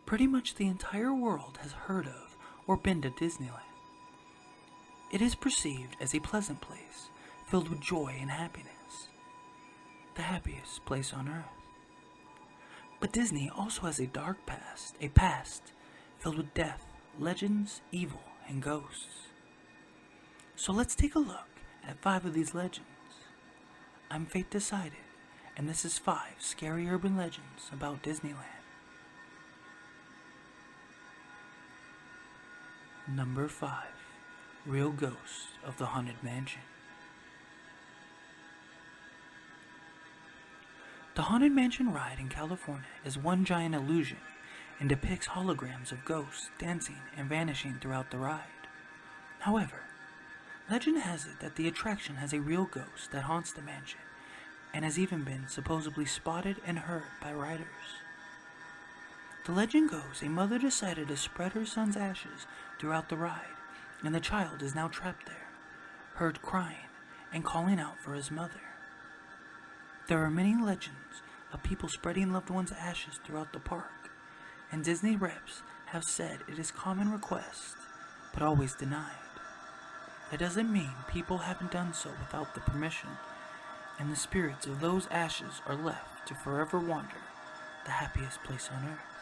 Pretty much the entire world has heard of or been to Disneyland. It is perceived as a pleasant place, filled with joy and happiness. The happiest place on earth. But Disney also has a dark past, a past filled with death, legends, evil, and ghosts. So let's take a look at 5 of these legends. I'm Fate Decided, and this is 5 scary urban legends about Disneyland. Number 5. Real Ghost of the Haunted Mansion. The Haunted Mansion ride in California is one giant illusion and depicts holograms of ghosts dancing and vanishing throughout the ride. However, legend has it that the attraction has a real ghost that haunts the mansion and has even been supposedly spotted and heard by riders. The legend goes a mother decided to spread her son's ashes throughout the ride, and the child is now trapped there, heard crying and calling out for his mother. There are many legends of people spreading loved ones' ashes throughout the park, and Disney reps have said it is a common request, but always denied. That doesn't mean people haven't done so without the permission, and the spirits of those ashes are left to forever wander the happiest place on earth.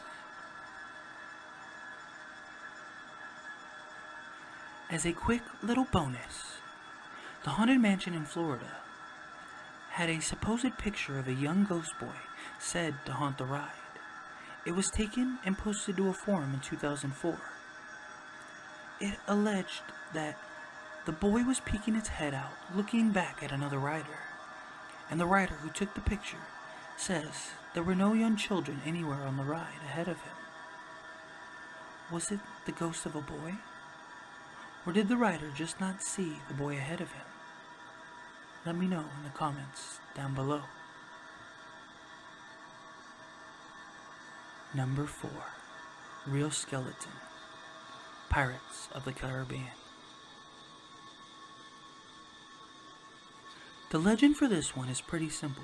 As a quick little bonus, the Haunted Mansion in Florida had a supposed picture of a young ghost boy said to haunt the ride. It was taken and posted to a forum in 2004. It alleged that the boy was peeking its head out, looking back at another rider, and the rider who took the picture says there were no young children anywhere on the ride ahead of him. Was it the ghost of a boy? Or did the rider just not see the boy ahead of him? Let me know in the comments down below. Number 4. Real Skeleton. Pirates of the Caribbean. The legend for this one is pretty simple.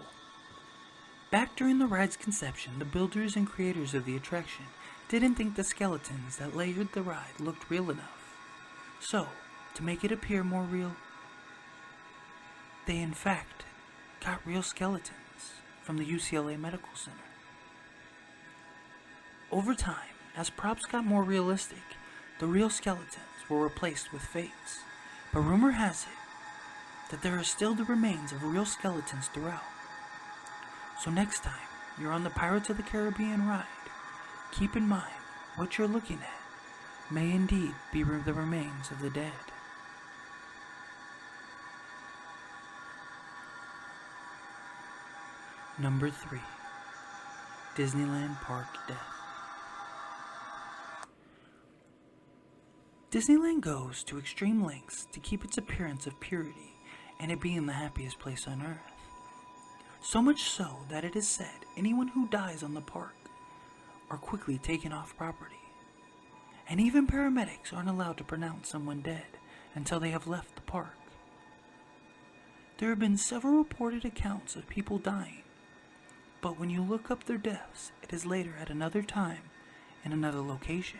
Back during the ride's conception, the builders and creators of the attraction didn't think the skeletons that layered the ride looked real enough. So, to make it appear more real, they in fact got real skeletons from the UCLA Medical Center. Over time, as props got more realistic, the real skeletons were replaced with fakes. But rumor has it that there are still the remains of real skeletons throughout. So next time you're on the Pirates of the Caribbean ride, keep in mind what you're looking at may indeed be the remains of the dead. Number 3. Disneyland Park Death. Disneyland goes to extreme lengths to keep its appearance of purity and it being the happiest place on earth. So much so that it is said anyone who dies on the park are quickly taken off property. And even paramedics aren't allowed to pronounce someone dead until they have left the park. There have been several reported accounts of people dying, but when you look up their deaths, it is later at another time in another location.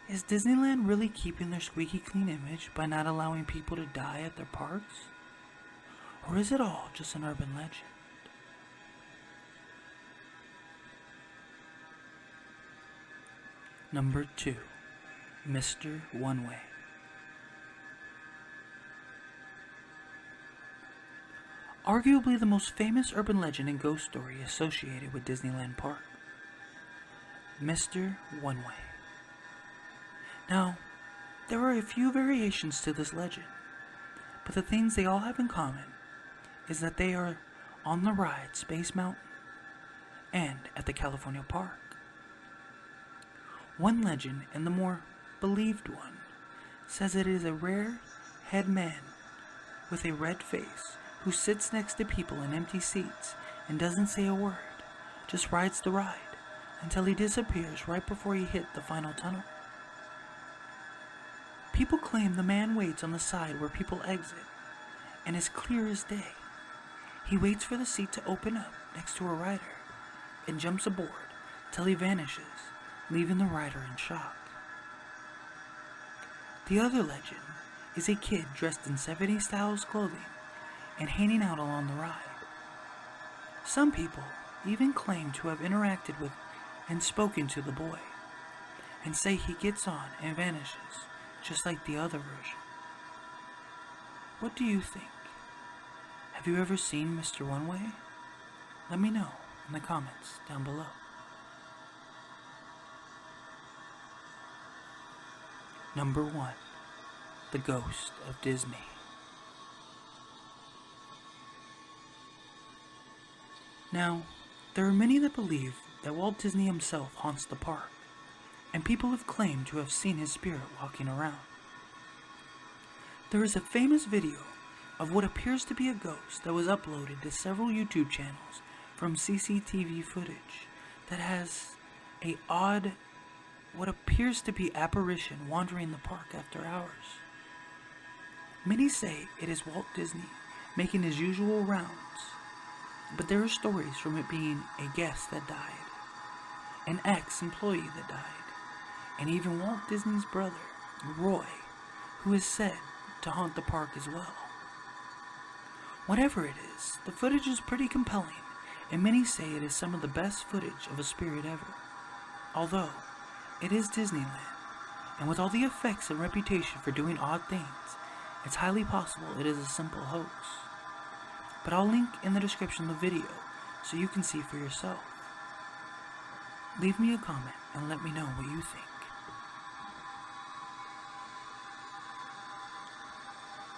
Is Disneyland really keeping their squeaky clean image by not allowing people to die at their parks? Or is it all just an urban legend? Number 2. Mr. One Way. Arguably the most famous urban legend and ghost story associated with Disneyland Park. Mr. One Way. Now, there are a few variations to this legend, but the things they all have in common is that they are on the ride Space Mountain and at the California Park. One legend, and the more believed one, says it is a rare-head man with a red face who sits next to people in empty seats and doesn't say a word, just rides the ride until he disappears right before he hit the final tunnel. People claim the man waits on the side where people exit, and is clear as day. He waits for the seat to open up next to a rider and jumps aboard till he vanishes, leaving the rider in shock. The other legend is a kid dressed in 70s style clothing and hanging out along the ride. Some people even claim to have interacted with and spoken to the boy, and say he gets on and vanishes, just like the other version. What do you think? Have you ever seen Mr. One Way? Let me know in the comments down below. Number 1. The Ghost of Disney. Now, there are many that believe that Walt Disney himself haunts the park, and people have claimed to have seen his spirit walking around. There is a famous video of what appears to be a ghost that was uploaded to several YouTube channels from CCTV footage that has a odd, what appears to be apparition wandering the park after hours. Many say it is Walt Disney making his usual rounds, but there are stories from it being a guest that died, an ex-employee that died, and even Walt Disney's brother, Roy, who is said to haunt the park as well. Whatever it is, the footage is pretty compelling, and many say it is some of the best footage of a spirit ever. Although, it is Disneyland, and with all the effects and reputation for doing odd things, it's highly possible it is a simple hoax. But I'll link in the description the video so you can see for yourself. Leave me a comment and let me know what you think.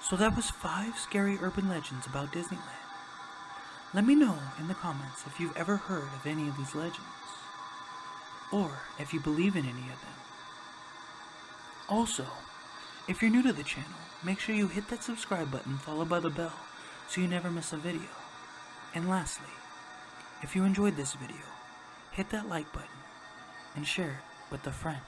So that was 5 scary urban legends about Disneyland. Let me know in the comments if you've ever heard of any of these legends, or if you believe in any of them. Also, if you're new to the channel, make sure you hit that subscribe button followed by the bell so you never miss a video. And lastly, if you enjoyed this video, hit that like button and share it with a friend.